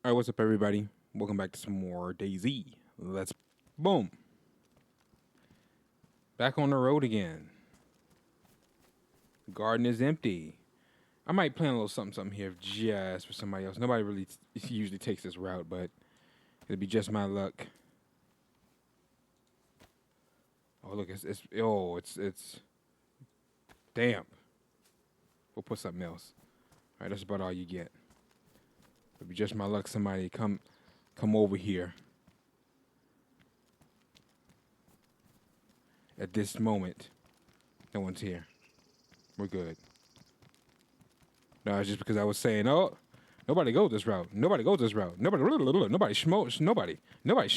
All right, what's up, everybody? Welcome back to some more DayZ. Let's boom back on the road again. The garden is empty. I might plan a little something here just for somebody else. Nobody really usually takes this route, but it'll be just my luck. Oh look, it's damp. We'll put something else. All right, that's about all you get. It'll be just my luck. Somebody come over here at this moment. No one's here. We're good. No, it's just because I was saying, oh, nobody goes this route. Nobody goes this route. Nobody smokes. Nobody. And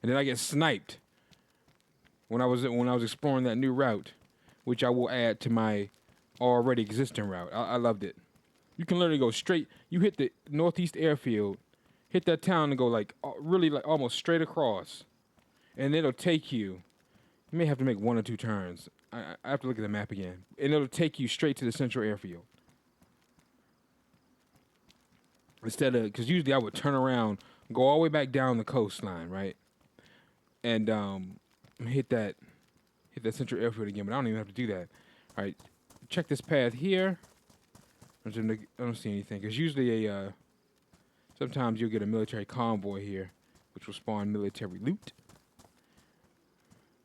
then I get sniped when I was exploring that new route, which I will add to my already existing route. I loved it. You can literally go straight. You hit the northeast airfield, hit that town, and go really almost straight across, and it'll take you. You may have to make one or two turns. I have to look at the map again. And it'll take you straight to the central airfield. Instead of, because usually I would turn around, go all the way back down the coastline, right? And hit that central airfield again, but I don't even have to do that. All right, check this path here. I don't see anything, because usually sometimes you'll get a military convoy here, which will spawn military loot,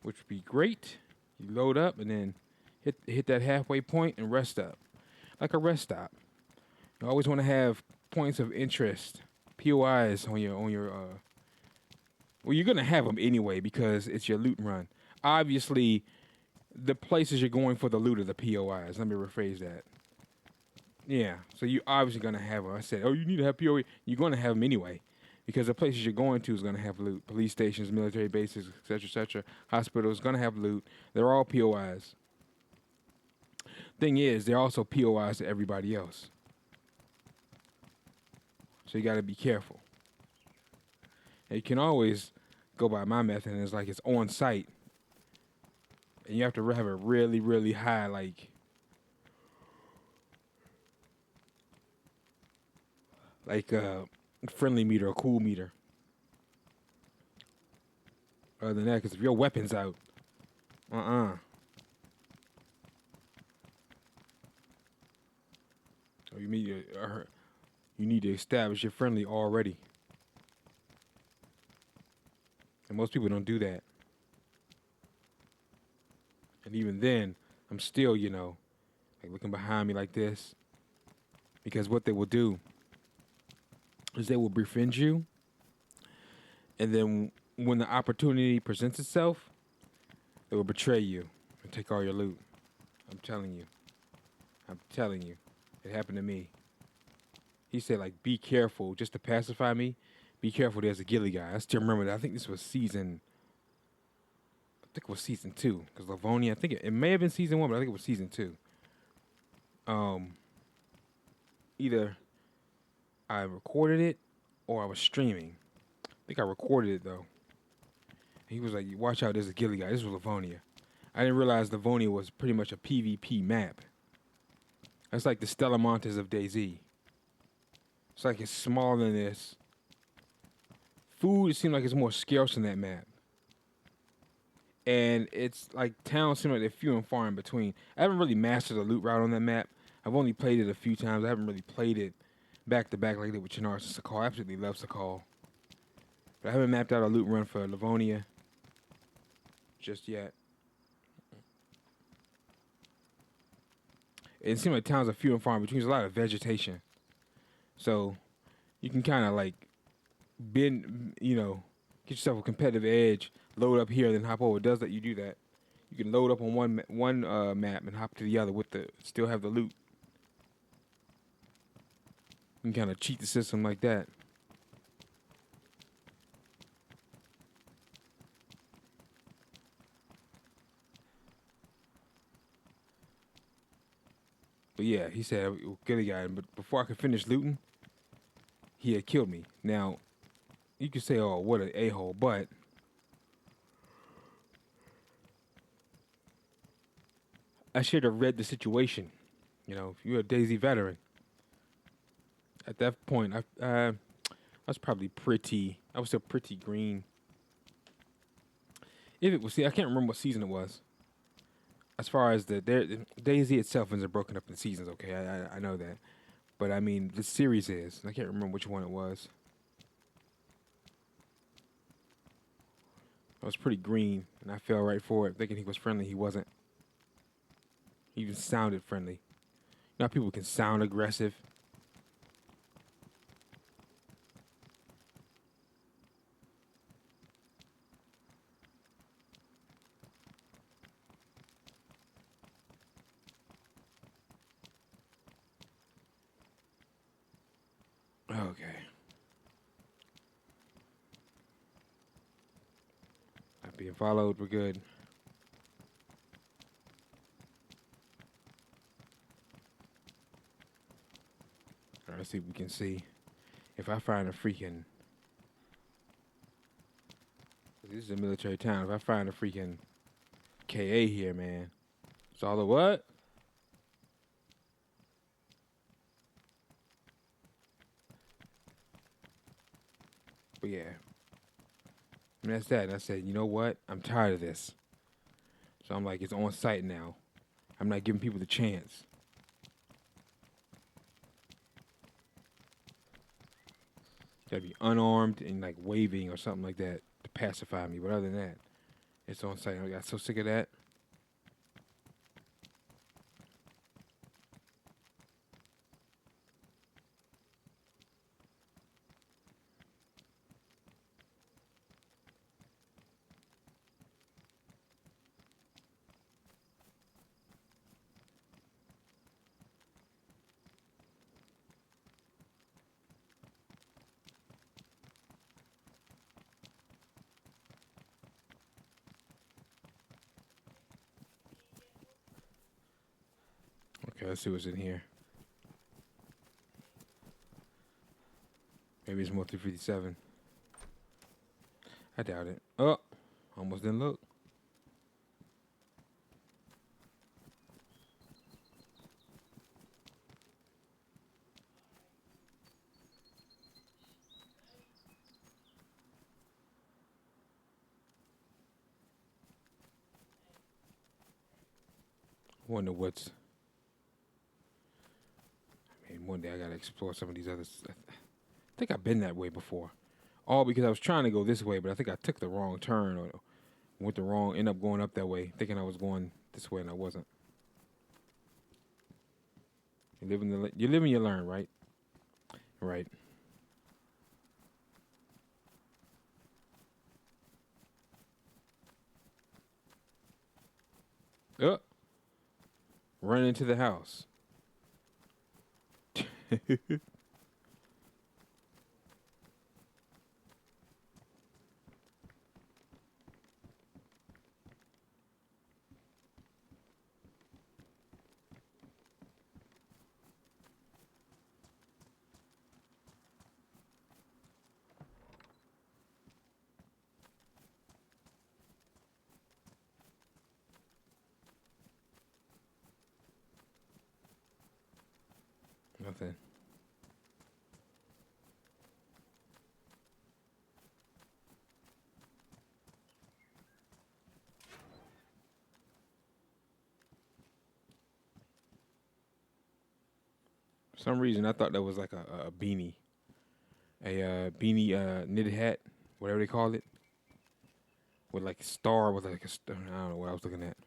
which would be great. You load up and then hit that halfway point and rest up, like a rest stop. You always want to have points of interest, POIs on your. Well, you're gonna have them anyway because it's your loot run. Obviously, the places you're going for the loot are the POIs. Let me rephrase that. Yeah, so you're obviously gonna have them. I said, oh, you need to have POI. You're gonna have them anyway, because the places you're going to is gonna have loot. Police stations, military bases, etc. Hospitals gonna have loot. They're all POIs. Thing is, they're also POIs to everybody else. So you gotta be careful. And you can always go by my method, and it's on site, and you have to have a really, really high friendly meter or cool meter. Other than that, because if your weapon's out, or you need to establish your friendly already. And most people don't do that. And even then, I'm still, looking behind me like this. Because what they will do is they will befriend you. And then when the opportunity presents itself, they will betray you and take all your loot. I'm telling you. It happened to me. He said, be careful, just to pacify me. Be careful, there's a ghillie guy. I still remember that. I think this was season 2. Because Livonia, I think it may have been season 1, but I think it was season 2. Either I recorded it or I was streaming. I think I recorded it, though. He was like, watch out, there's a ghillie guy. This was Livonia. I didn't realize Livonia was pretty much a PvP map. That's like the Stella Montes of DayZ. It's like it's smaller than this. Food, it seems like it's more scarce in that map. And it's like towns seem like they're few and far in between. I haven't really mastered the loot route on that map. I've only played it a few times. I haven't really played it back to back like I did with Chinars and Sakal. I absolutely love Sakal. But I haven't mapped out a loot run for Livonia just yet. It seems like towns are few and far in between. There's a lot of vegetation. So you can kind of bend, get yourself a competitive edge, load up here, then hop over. It does let you do that. You can load up on one map and hop to the other still have the loot. You can kind of cheat the system like that. But yeah, he said, get a guy. But before I could finish looting, he had killed me. Now, you could say, oh, what an a-hole, but I should have read the situation. If you're a DayZ veteran, At that point, I was probably pretty. I was still pretty green. If it was, see, I can't remember what season it was. As far as the DayZ itself isn't broken up in seasons. Okay, I know that, but I mean the series is. I can't remember which one it was. I was pretty green, and I fell right for it, thinking he was friendly. He wasn't. He even sounded friendly. You know how people can sound aggressive. Okay. Not being followed. We're good. All right, let's see if we can see. If I find a freaking. This is a military town. If I find a freaking KA here, man. It's all the what? But yeah. And that's that. And I said, you know what? I'm tired of this. So I'm like, it's on site now. I'm not giving people the chance. Gotta be unarmed and like waving or something like that to pacify me. But other than that, it's on site. I got so sick of that. Okay, let's see what's in here. Maybe it's more 357. I doubt it. Oh, almost didn't look. Wonder what's. I mean, one day I gotta explore some of these others. I think I've been that way before. All because I was trying to go this way, but I think I took the wrong turn or went the wrong. Ended up going up that way, thinking I was going this way, and I wasn't. You live and you learn, right? Right. Oh, run into the house. Nothing. For some reason, I thought that was like a beanie, beanie knitted hat, whatever they call it, with like a star with like a I don't know what I was looking at.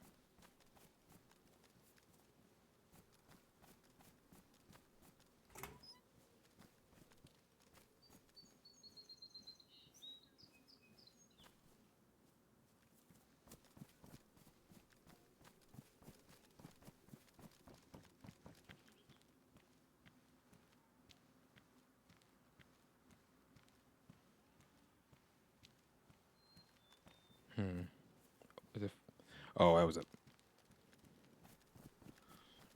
Hmm. Was it- Oh, that was a.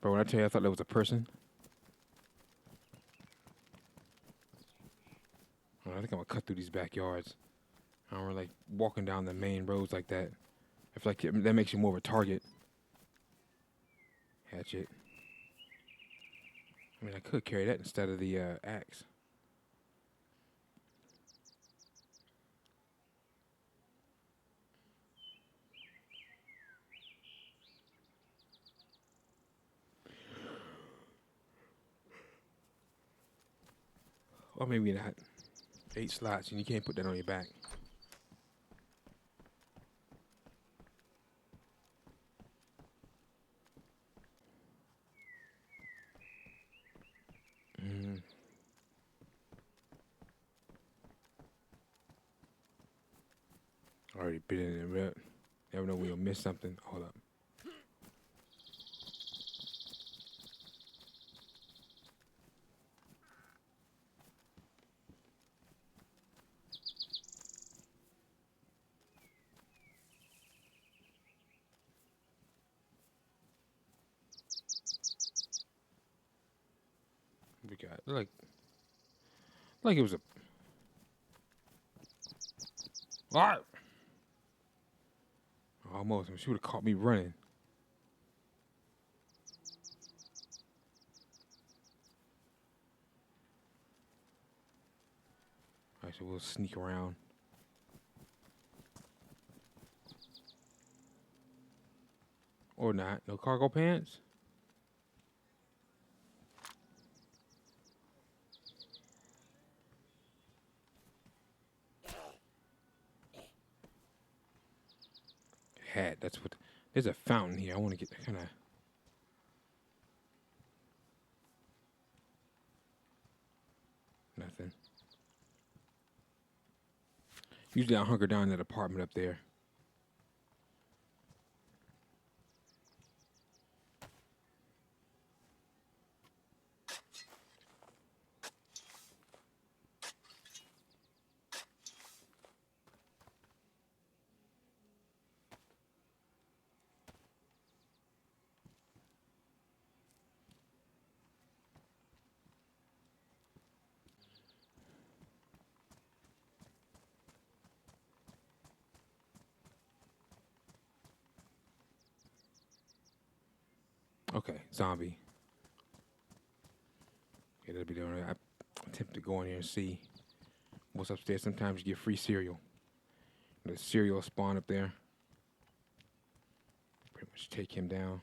Bro, when I tell you I thought that was a person, oh, I think I'm gonna cut through these backyards. I don't really like walking down the main roads like that. I feel like that makes you more of a target. Hatchet. I mean, I could carry that instead of the axe. Or maybe not. 8 slots, and you can't put that on your back. Mm. Already been in there, but never know we'll miss something. Hold up. We got like it was a. What? Almost. She would have caught me running. Alright, so we'll sneak around. Or not. No cargo pants? Hat. That's what. There's a fountain here. I want to get kind of. Nothing. Usually I hunker down in that apartment up there. Okay, zombie. Yeah, that'll be doing it. I attempt to go in here and see what's upstairs. Sometimes you get free cereal. The cereal spawn up there. Pretty much take him down.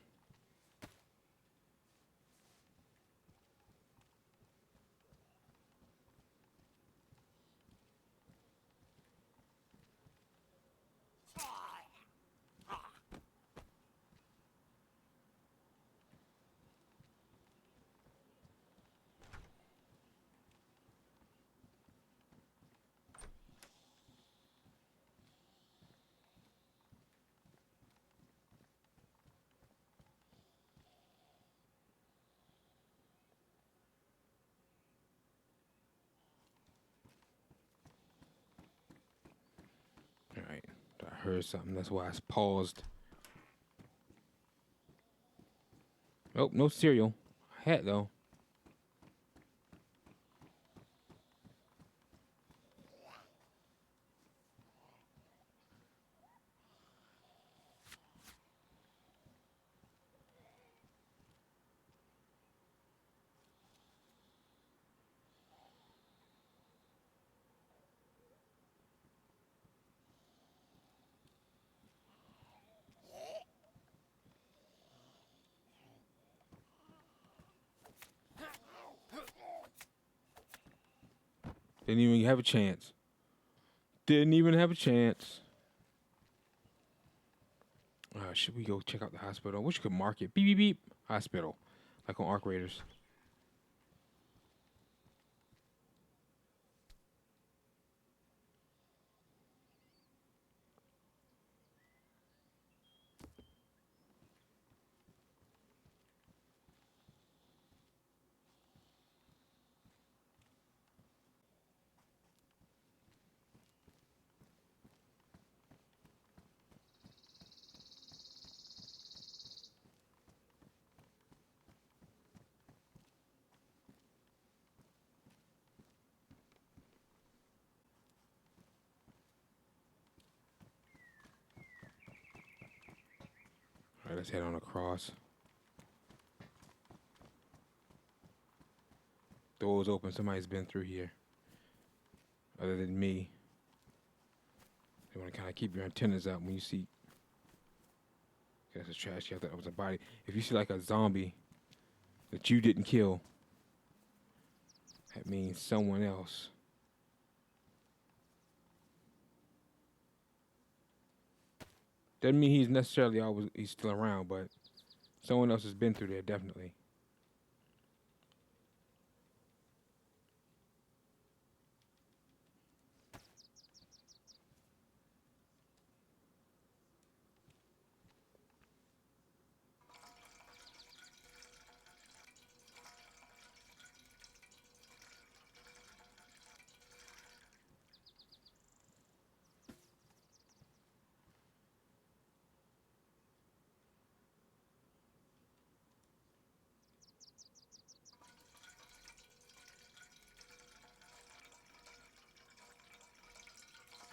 All right, I heard something. That's why I paused. Oh, no cereal. Hat though. Didn't even have a chance. Didn't even have a chance. Should we go check out the hospital? I wish you could mark it. Beep, beep, beep. Hospital. Like on Arc Raiders. All right, let's head on across. Doors open. Somebody's been through here. Other than me. You want to kind of keep your antennas out when you see. That's a trash. I thought that was a body. If you see like a zombie that you didn't kill, that means someone else. Doesn't mean he's necessarily he's still around, but someone else has been through there definitely.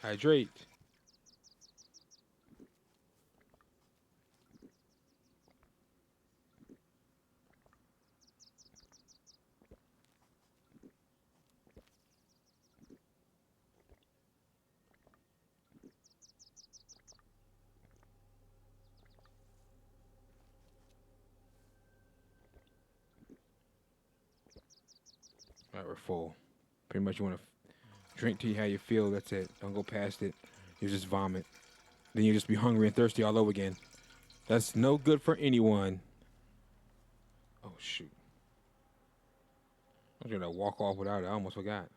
Hydrate. All right, we're full. Pretty much you want to drink till how you feel. That's it. Don't go past it. You just vomit. Then you just be hungry and thirsty all over again. That's no good for anyone. Oh, shoot. I was going to walk off without it. I almost forgot.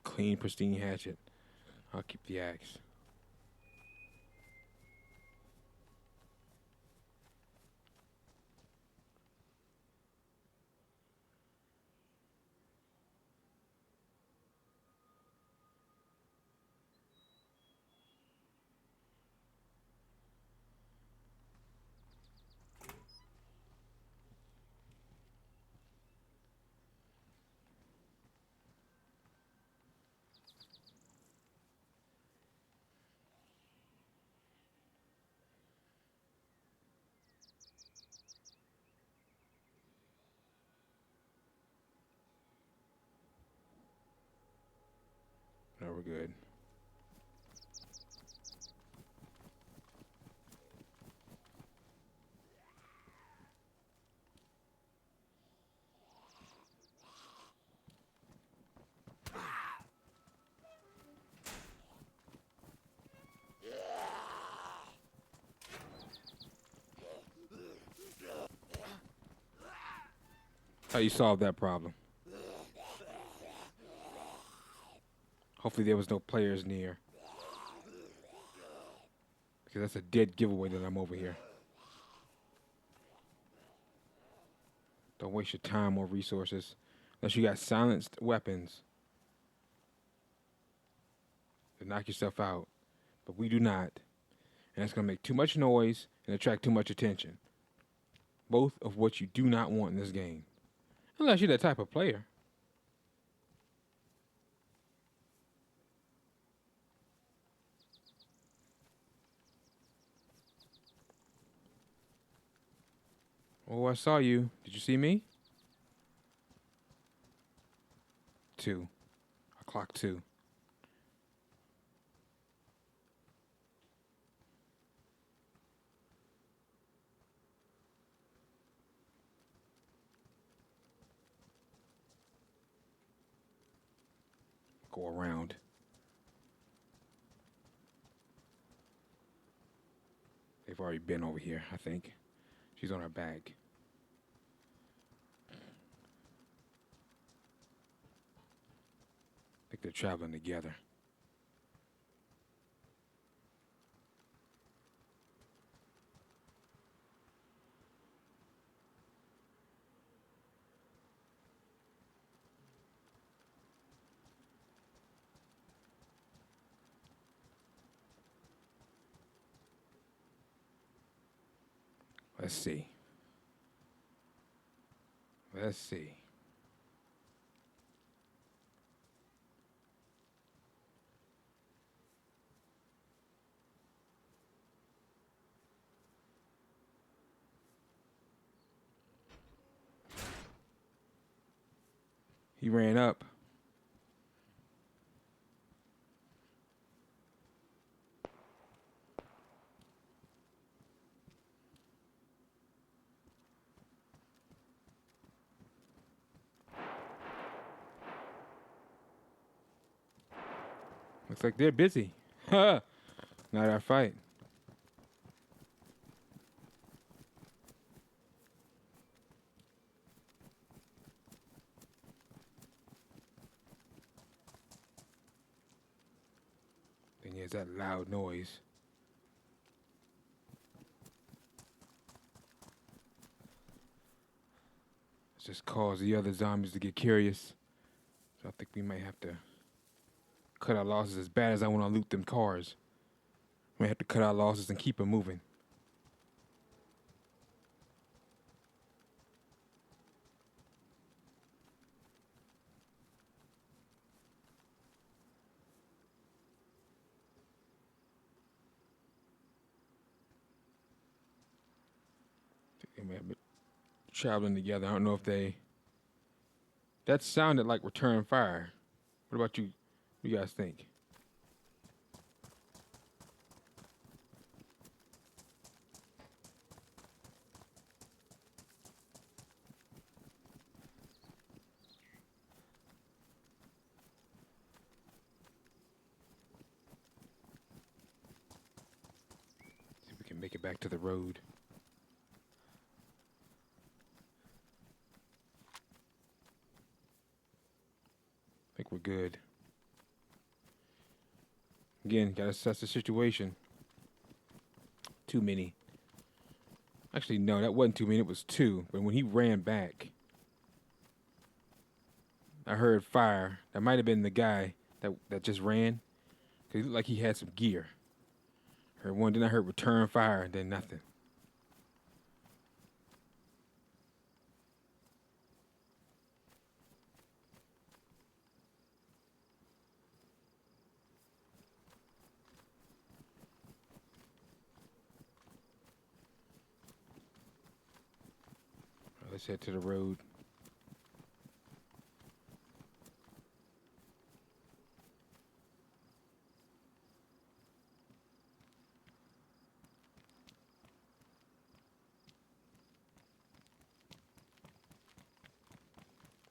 Clean, pristine hatchet. I'll keep the axe. No, we're good. How you solve that problem? Hopefully there was no players near. Because that's a dead giveaway that I'm over here. Don't waste your time or resources. Unless you got silenced weapons to knock yourself out. But we do not. And that's going to make too much noise and attract too much attention. Both of what you do not want in this game. Unless you're that type of player. Oh, I saw you. Did you see me? 2. I clocked 2. Go around. They've already been over here, I think. She's on her back. I think they're traveling together. Let's see. Let's see. He ran up. Looks like they're busy. Not our fight. Then there's that loud noise. It's just caused the other zombies to get curious. So I think we might have to cut our losses. As bad as I want to loot them cars, we might have to cut our losses and keep them moving. They may have been traveling together. I don't know if they... That sounded like return fire. What about you? What do you guys think? See if we can make it back to the road. I think we're good. Again, gotta assess the situation. Too many. Actually, no, that wasn't too many. It was two. But when he ran back, I heard fire. That might have been the guy that just ran. Because he looked like he had some gear. Heard one, then I heard return fire, and then nothing. Let's head to the road.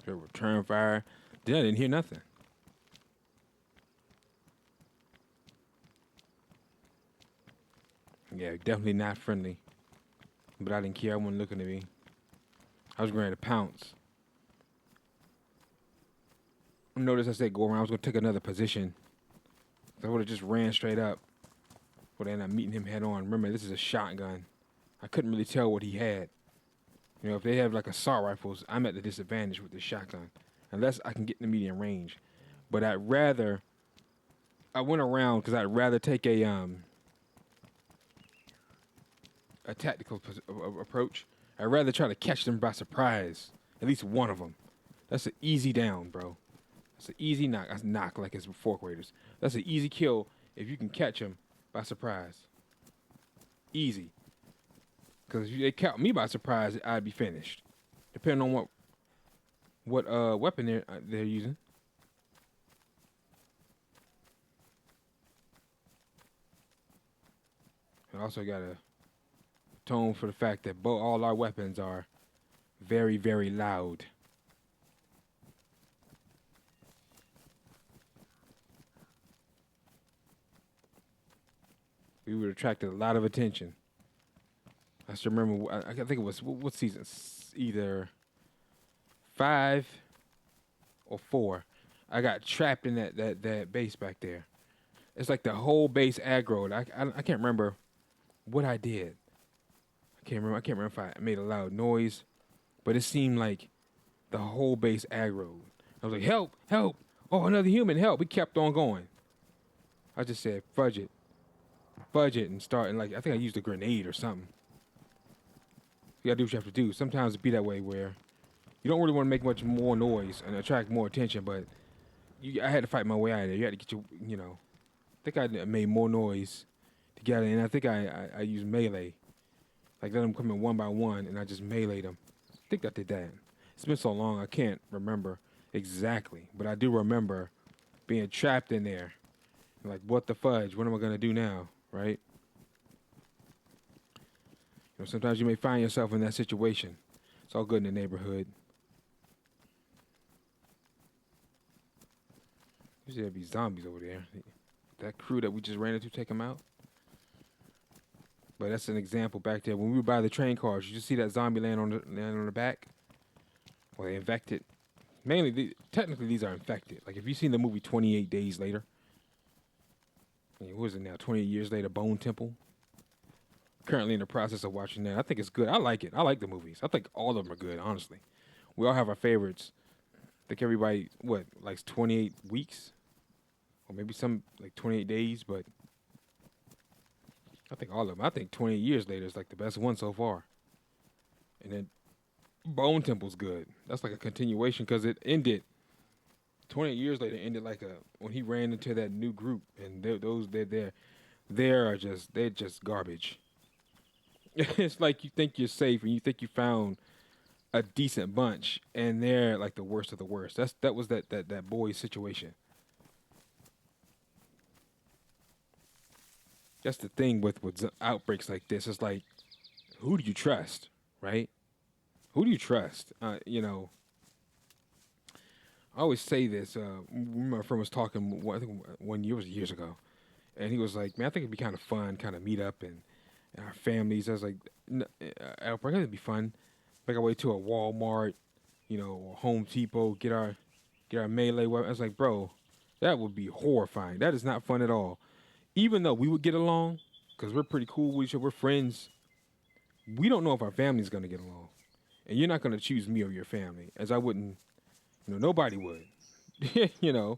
Heard return fire. Then I didn't hear nothing. Yeah, definitely not friendly. But I didn't care. I wasn't looking at me. I was ready to pounce. Notice I said go around. I was going to take another position. I would have just ran straight up. Would end up meeting him head on. Remember, this is a shotgun. I couldn't really tell what he had. You know, if they have like assault rifles, I'm at the disadvantage with this shotgun. Unless I can get in the medium range. But I went around because I'd rather take a tactical approach. I'd rather try to catch them by surprise. At least one of them. That's an easy down, bro. That's an easy knock. That's knock like it's fourth graders. That's an easy kill if you can catch them by surprise. Easy. Because if they caught me by surprise, I'd be finished. Depending on what weapon they're using. I also got to tone for the fact that all our weapons are very, very loud. We would attract a lot of attention. I still remember, I think it was, what season? Either 5 or 4. I got trapped in that base back there. It's like the whole base aggroed. I can't remember what I did. I can't remember if I made a loud noise, but it seemed like the whole base aggroed. I was like, help, help. Oh, another human, help. We kept on going. I just said, fudge it, and start, and like, I think I used a grenade or something. You gotta do what you have to do. Sometimes it be that way where you don't really want to make much more noise and attract more attention, but I had to fight my way out of there. You had to get I think I made more noise to get out of there, and I think I used melee. Like let them come in one by one, and I just meleeed them. I think I did that. It's been so long, I can't remember exactly, but I do remember being trapped in there. Like, what the fudge? What am I gonna do now? Right? Sometimes you may find yourself in that situation. It's all good in the neighborhood. Usually there'd be zombies over there. That crew that we just ran into, take them out. But that's an example back there. When we were by the train cars, you just see that zombie land on the back? Well, they infected. Mainly, technically, these are infected. Like, if you've seen the movie 28 Days Later, what is it now, 28 years later, Bone Temple? Currently in the process of watching that. I think it's good. I like it. I like the movies. I think all of them are good, honestly. We all have our favorites. I think everybody, likes 28 weeks? Or maybe some, 28 days, but I think all of them. I think 28 years later is, the best one so far. And then Bone Temple's good. That's like a continuation because it ended 28 years later. Ended when he ran into that new group, and they're just garbage. It's like you think you're safe and you think you found a decent bunch, and they're like the worst of the worst. That was that boy's situation. That's the thing with outbreaks like this. It's like, who do you trust, right? Who do you trust? I always say this. My friend was talking, I think years ago, and he was like, "Man, I think it'd be kind of fun, kind of meet up and our families." I was like, "I think it'd be fun. Make our way to a Walmart, or Home Depot, get our melee weapon." I was like, "Bro, that would be horrifying. That is not fun at all." Even though we would get along, because we're pretty cool with each other, we're friends. We don't know if our family's gonna get along. And you're not going to choose me or your family, as I wouldn't, nobody would. No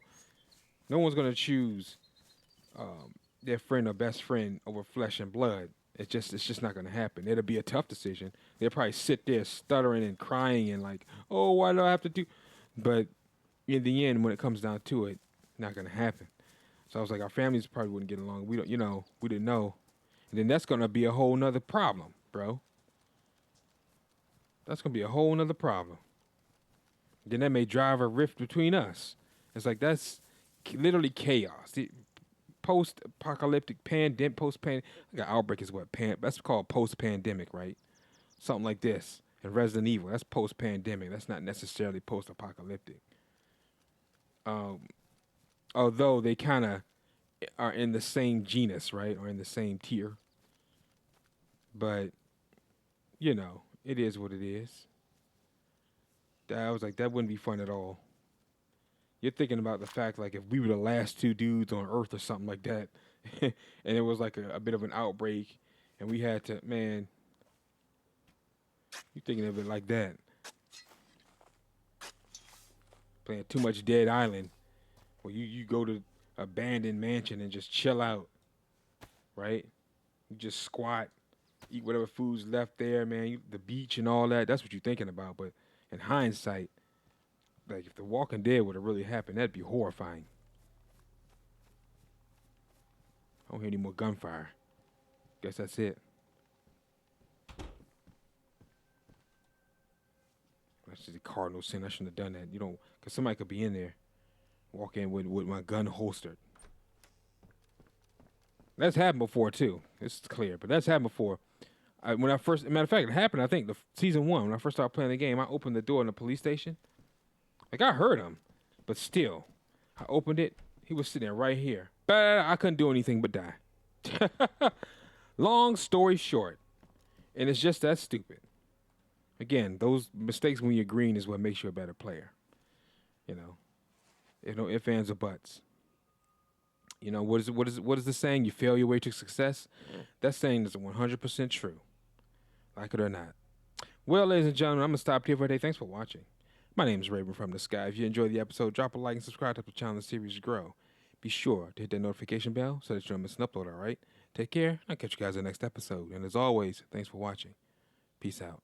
one's going to choose their friend or best friend over flesh and blood. It's just not going to happen. It'll be a tough decision. They'll probably sit there stuttering and crying and like, oh, why do I have to do? But in the end, when it comes down to it, not going to happen. So I was like, our families probably wouldn't get along. We didn't know. And then that's going to be a whole nother problem, bro. That's going to be a whole nother problem. Then that may drive a rift between us. It's like, that's literally chaos. Post-apocalyptic pandemic, post-pandemic. Outbreak is that's called post-pandemic, right? Something like this. And Resident Evil, that's post-pandemic. That's not necessarily post-apocalyptic. Although they kind of are in the same genus, right? Or in the same tier. But, it is what it is. I was like, that wouldn't be fun at all. You're thinking about the fact, if we were the last two dudes on Earth or something like that, and it was like a bit of an outbreak, and we had to, man, you're thinking of it like that. Playing too much Dead Island, where you go to abandoned mansion and just chill out, right? You just squat. Eat whatever food's left there, man. The beach and all that. That's what you're thinking about. But in hindsight, if The Walking Dead would have really happened, that'd be horrifying. I don't hear any more gunfire. Guess that's it. That's just a cardinal sin. I shouldn't have done that. Because somebody could be in there. Walk in with my gun holstered. That's happened before, too. It's clear. But that's happened before. Matter of fact, it happened, I think, season 1, when I first started playing the game. I opened the door in the police station. I heard him, but still, I opened it. He was sitting there right here. But I couldn't do anything but die. Long story short, and it's just that stupid. Again, those mistakes when you're green is what makes you a better player. If no ifs, ands, or buts. What is the saying? You fail your way to success? That saying is 100% true. Like it or not. Well, ladies and gentlemen, I'm going to stop here for today. Thanks for watching. My name is Raven from the Sky. If you enjoyed the episode, drop a like and subscribe to help the channel and the series grow. Be sure to hit that notification bell so that you don't miss an upload, all right? Take care. I'll catch you guys in the next episode. And as always, thanks for watching. Peace out.